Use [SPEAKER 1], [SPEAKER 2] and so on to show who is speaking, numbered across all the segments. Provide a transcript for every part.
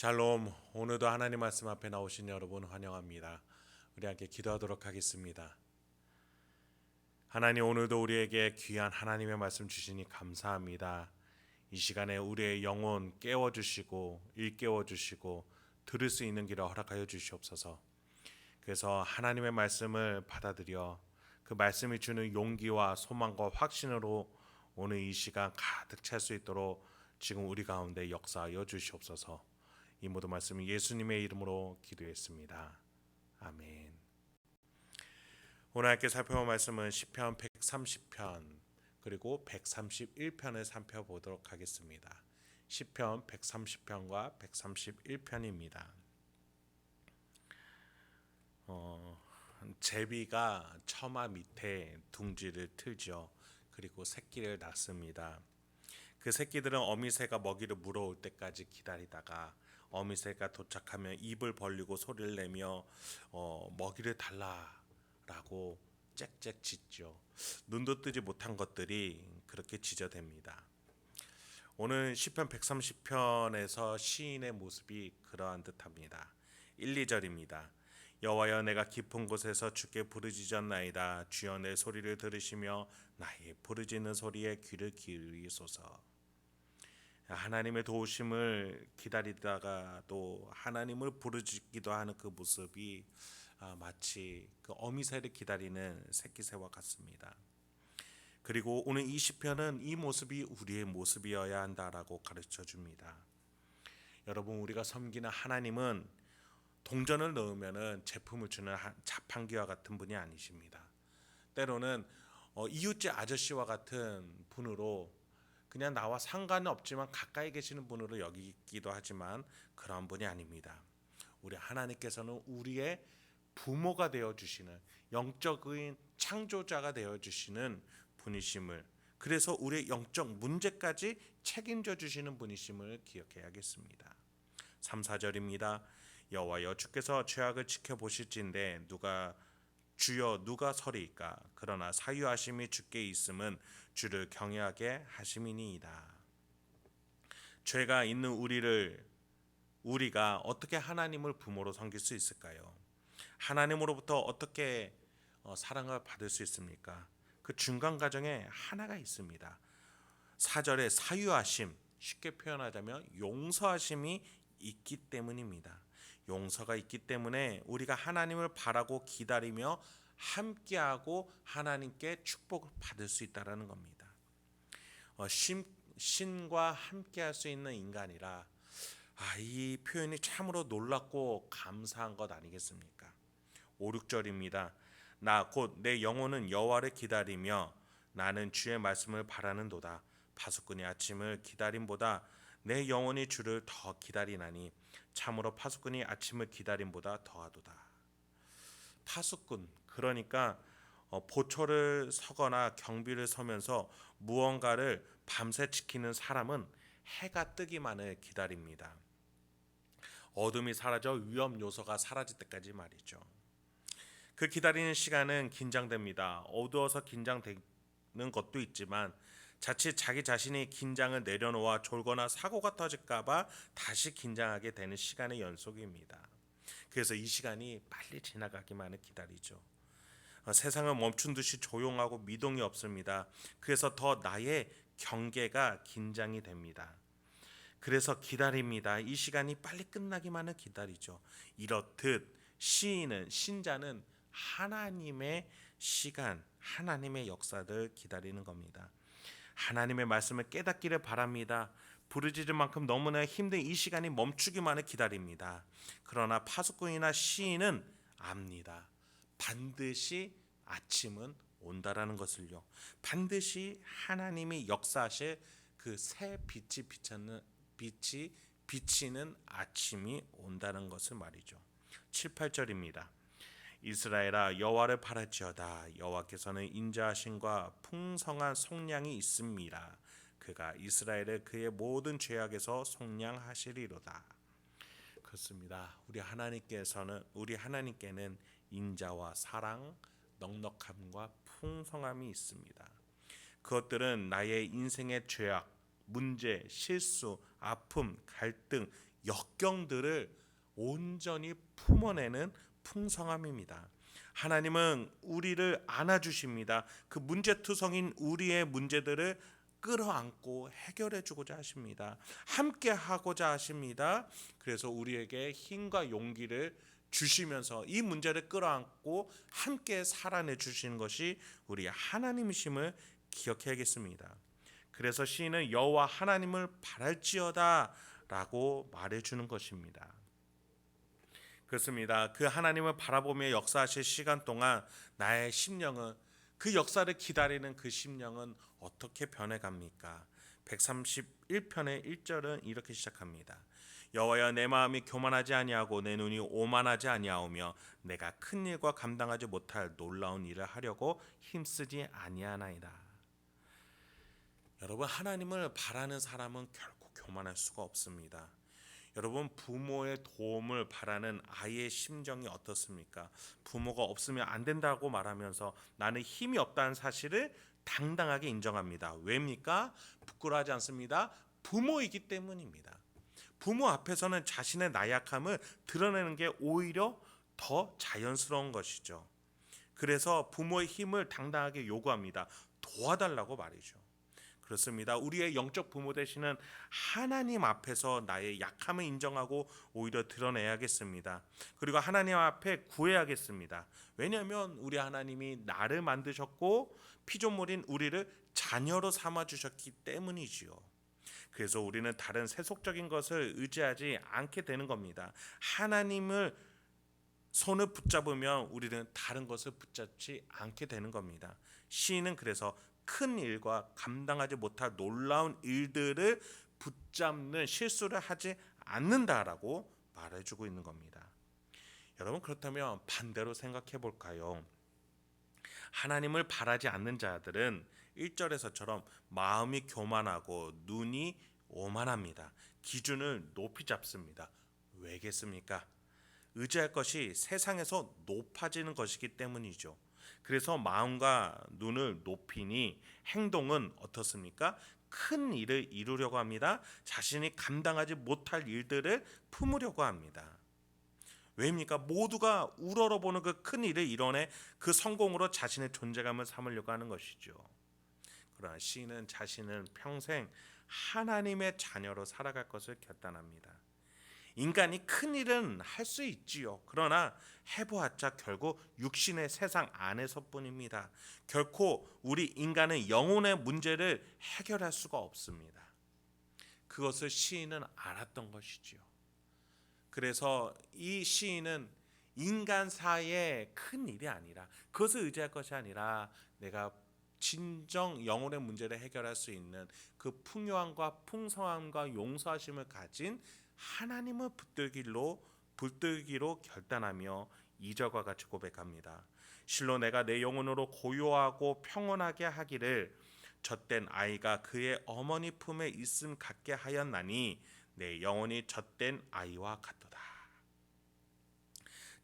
[SPEAKER 1] 샬롬. 오늘도 하나님 말씀 앞에 나오신 여러분 환영합니다. 우리 함께 기도하도록 하겠습니다. 하나님, 오늘도 우리에게 귀한 하나님의 말씀 주시니 감사합니다. 이 시간에 우리의 영혼 깨워주시고 일깨워주시고 들을 수 있는 길을 허락하여 주시옵소서. 그래서 하나님의 말씀을 받아들여 그 말씀이 주는 용기와 소망과 확신으로 오늘 이 시간 가득 찰 수 있도록 지금 우리 가운데 역사하여 주시옵소서. 이 모든 말씀은 예수님의 이름으로 기도했습니다. 아멘. 오늘 함께 살펴볼 말씀은 시편 130편 그리고 131편을 살펴보도록 하겠습니다. 시편 130편과 131편입니다. 제비가 처마 밑에 둥지를 틀죠. 그리고 새끼를 낳습니다. 그 새끼들은 어미새가 먹이를 물어올 때까지 기다리다가 어미새가 도착하면 입을 벌리고 소리를 내며 먹이를 달라라고 짹짹 짖죠. 눈도 뜨지 못한 것들이 그렇게 짖어댑니다. 오늘 시편 130편에서 시인의 모습이 그러한 듯합니다. 1, 2절입니다. 여호와여, 내가 깊은 곳에서 주께 부르짖었나이다. 주여, 내 소리를 들으시며 나의 부르짖는 소리에 귀를 기울이소서. 하나님의 도우심을 기다리다가 또 하나님을 부르짖기도 하는 그 모습이 마치 그 어미새를 기다리는 새끼새와 같습니다. 그리고 오늘 이 시편은 이 모습이 우리의 모습이어야 한다라고 가르쳐 줍니다. 여러분, 우리가 섬기는 하나님은 동전을 넣으면은 제품을 주는 자판기와 같은 분이 아니십니다. 때로는 이웃집 아저씨와 같은 분으로 그냥 나와 상관은 없지만 가까이 계시는 분으로 여기기도 하지만 그런 분이 아닙니다. 우리 하나님께서는 우리의 부모가 되어주시는 영적인 창조자가 되어주시는 분이심을, 그래서 우리의 영적 문제까지 책임져 주시는 분이심을 기억해야겠습니다. 3, 4절입니다. 여호와여, 주께서 죄악을 지켜보실진데 주여 누가 서리이까? 그러나 사유하심이 주께 있음은 주를 경외하게 하심이니이다. 죄가 있는 우리가 어떻게 하나님을 부모로 섬길 수 있을까요? 하나님으로부터 어떻게 사랑을 받을 수 있습니까? 그 중간 과정에 하나가 있습니다. 4절에 사유하심, 쉽게 표현하자면 용서하심이 있기 때문입니다. 용서가 있기 때문에 우리가 하나님을 바라고 기다리며 함께하고 하나님께 축복을 받을 수 있다는 겁니다. 신과 함께할 수 있는 인간이라 이 표현이 참으로 놀랍고 감사한 것 아니겠습니까? 5, 6절입니다. 나 곧 내 영혼은 여호와를 기다리며 나는 주의 말씀을 바라는도다. 파수꾼이 아침을 기다림보다 내 영혼이 주를 더 기다리나니 참으로 파수꾼이 아침을 기다림보다 더하도다. 파수꾼, 그러니까 보초를 서거나 경비를 서면서 무언가를 밤새 지키는 사람은 해가 뜨기만을 기다립니다. 어둠이 사라져 위험 요소가 사라질 때까지 말이죠. 그 기다리는 시간은 긴장됩니다. 어두워서 긴장되는 것도 있지만 자칫 자기 자신이 긴장을 내려놓아 졸거나 사고가 터질까봐 다시 긴장하게 되는 시간의 연속입니다. 그래서 이 시간이 빨리 지나가기만을 기다리죠. 세상은 멈춘 듯이 조용하고 미동이 없습니다. 그래서 더 나의 경계가 긴장이 됩니다. 그래서 기다립니다. 이 시간이 빨리 끝나기만을 기다리죠. 이렇듯 신자는 하나님의 시간, 하나님의 역사를 기다리는 겁니다. 하나님의 말씀을 깨닫기를 바랍니다. 부르짖을 만큼 너무나 힘든 이 시간이 멈추기만을 기다립니다. 그러나 파수꾼이나 시인은 압니다. 반드시 아침은 온다라는 것을요. 반드시 하나님이 역사하실 그 새 빛이 비치는 아침이 온다는 것을 말이죠. 7, 8절입니다. 이스라엘아, 여호와를 바랄지어다. 여호와께서는 인자하심과 풍성한 속량이 있음이라. 그가 이스라엘을 그의 모든 죄악에서 속량하시리로다. 그렇습니다. 우리 하나님께는 인자와 사랑, 넉넉함과 풍성함이 있습니다. 그것들은 나의 인생의 죄악, 문제, 실수, 아픔, 갈등, 역경들을 온전히 품어내는 풍성함입니다. 하나님은 우리를 안아주십니다. 그 문제투성인 우리의 문제들을 끌어안고 해결해 주고자 하십니다. 함께 하고자 하십니다. 그래서 우리에게 힘과 용기를 주시면서 이 문제를 끌어안고 함께 살아내 주시는 것이 우리 하나님이심을 기억해야겠습니다. 그래서 시인은 여호와 하나님을 바랄지어다 라고 말해주는 것입니다. 그렇습니다. 그 하나님을 바라보며 역사하실 시간 동안 나의 심령은, 그 역사를 기다리는 그 심령은 어떻게 변해갑니까? 131편의 1절은 이렇게 시작합니다. 여호와여, 내 마음이 교만하지 아니하고 내 눈이 오만하지 아니하오며 내가 큰 일과 감당하지 못할 놀라운 일을 하려고 힘쓰지 아니하나이다. 여러분, 하나님을 바라는 사람은 결코 교만할 수가 없습니다. 여러분, 부모의 도움을 바라는 아이의 심정이 어떻습니까? 부모가 없으면 안 된다고 말하면서 나는 힘이 없다는 사실을 당당하게 인정합니다. 왜입니까? 부끄러워하지 않습니다. 부모이기 때문입니다. 부모 앞에서는 자신의 나약함을 드러내는 게 오히려 더 자연스러운 것이죠. 그래서 부모의 힘을 당당하게 요구합니다. 도와달라고 말이죠. 그렇습니다. 우리의 영적 부모 되시는 하나님 앞에서 나의 약함을 인정하고 오히려 드러내야겠습니다. 그리고 하나님 앞에 구해야겠습니다. 왜냐하면 우리 하나님이 나를 만드셨고 피조물인 우리를 자녀로 삼아주셨기 때문이지요. 그래서 우리는 다른 세속적인 것을 의지하지 않게 되는 겁니다. 하나님을 손을 붙잡으면 우리는 다른 것을 붙잡지 않게 되는 겁니다. 시인은 그래서 큰 일과 감당하지 못할 놀라운 일들을 붙잡는 실수를 하지 않는다라고 말해주고 있는 겁니다. 여러분, 그렇다면 반대로 생각해 볼까요? 하나님을 바라지 않는 자들은 1절에서처럼 마음이 교만하고 눈이 오만합니다. 기준을 높이 잡습니다. 왜겠습니까? 의지할 것이 세상에서 높아지는 것이기 때문이죠. 그래서 마음과 눈을 높이니 행동은 어떻습니까? 큰 일을 이루려고 합니다. 자신이 감당하지 못할 일들을 품으려고 합니다. 왜입니까? 모두가 우러러보는 그 큰 일을 이뤄내 그 성공으로 자신의 존재감을 삼으려고 하는 것이죠. 그러나 시인은 자신은 평생 하나님의 자녀로 살아갈 것을 결단합니다. 인간이 큰 일은 할 수 있지요. 그러나 해보았자 결국 육신의 세상 안에서뿐입니다. 결코 우리 인간은 영혼의 문제를 해결할 수가 없습니다. 그것을 시인은 알았던 것이지요. 그래서 이 시인은 인간사의 큰 일이 아니라, 그것을 의지할 것이 아니라 내가 진정 영혼의 문제를 해결할 수 있는 그 풍요함과 풍성함과 용서하심을 가진 하나님을 붙들기로 결단하며 2절과 같이 고백합니다. 실로 내가 내 영혼으로 고요하고 평온하게 하기를 젖된 아이가 그의 어머니 품에 있음 같게 하였나니 내 영혼이 젖된 아이와 같도다.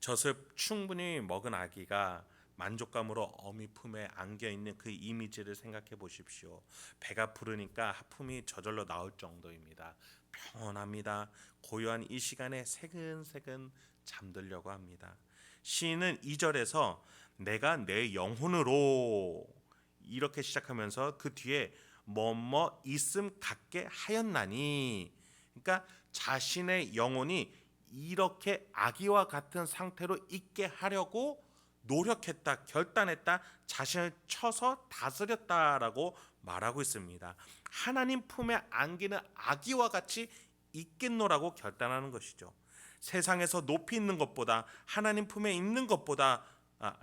[SPEAKER 1] 젖을 충분히 먹은 아기가 만족감으로 어미 품에 안겨있는 그 이미지를 생각해 보십시오. 배가 부르니까 하품이 저절로 나올 정도입니다. 평온합니다. 고요한 이 시간에 새근새근 잠들려고 합니다. 시인은 2절에서 내가 내 영혼으로 이렇게 시작하면서 그 뒤에 뭐뭐 있음 같게 하였나니, 그러니까 자신의 영혼이 이렇게 아기와 같은 상태로 있게 하려고 노력했다, 결단했다, 자신을 쳐서 다스렸다라고 말하고 있습니다. 하나님 품에 안기는 아기와 같이 있겠노라고 결단하는 것이죠. 세상에서 높이 있는 것보다 하나님 품에 있는 것보다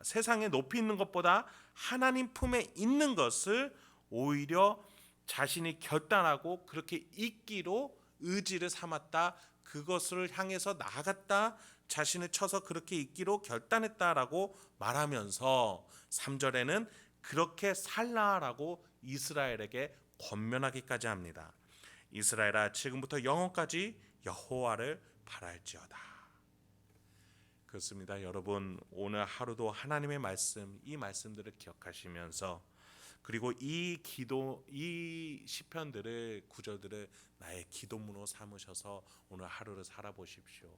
[SPEAKER 1] 세상에 높이 있는 것보다 하나님 품에 있는 것을 오히려 자신이 결단하고 그렇게 있기로 의지를 삼았다, 그것을 향해서 나아갔다, 자신을 쳐서 그렇게 있기로 결단했다라고 말하면서 3절에는 그렇게 살라라고 이스라엘에게 권면하기까지 합니다. 이스라엘아, 지금부터 영원까지 여호와를 바랄지어다. 그렇습니다. 여러분, 오늘 하루도 하나님의 말씀, 이 말씀들을 기억하시면서 그리고 이 기도, 이 시편들을 구절들을 나의 기도문으로 삼으셔서 오늘 하루를 살아보십시오.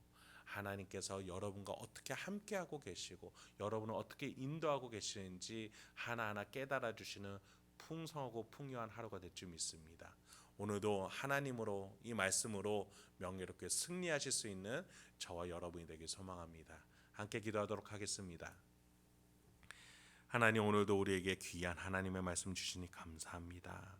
[SPEAKER 1] 하나님께서 여러분과 어떻게 함께하고 계시고 여러분을 어떻게 인도하고 계시는지 하나하나 깨달아 주시는 풍성하고 풍요한 하루가 될 줄 믿습니다. 오늘도 하나님으로 이 말씀으로 명예롭게 승리하실 수 있는 저와 여러분이 되길 소망합니다. 함께 기도하도록 하겠습니다. 하나님, 오늘도 우리에게 귀한 하나님의 말씀 주시니 감사합니다.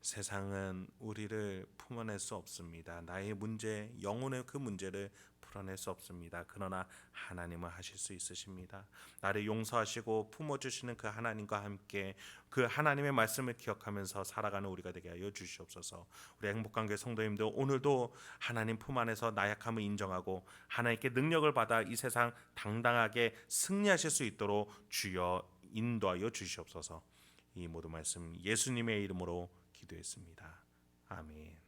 [SPEAKER 1] 세상은 우리를 품어낼 수 없습니다. 나의 문제, 영혼의 그 문제를 풀어낼 수 없습니다. 그러나 하나님은 하실 수 있으십니다. 나를 용서하시고 품어주시는 그 하나님과 함께 그 하나님의 말씀을 기억하면서 살아가는 우리가 되게 하여 주시옵소서. 우리 행복한 교회 성도님들, 오늘도 하나님 품 안에서 나약함을 인정하고 하나님께 능력을 받아 이 세상 당당하게 승리하실 수 있도록 주여 인도하여 주시옵소서. 이 모든 말씀 예수님의 이름으로 기도했습니다. 아멘.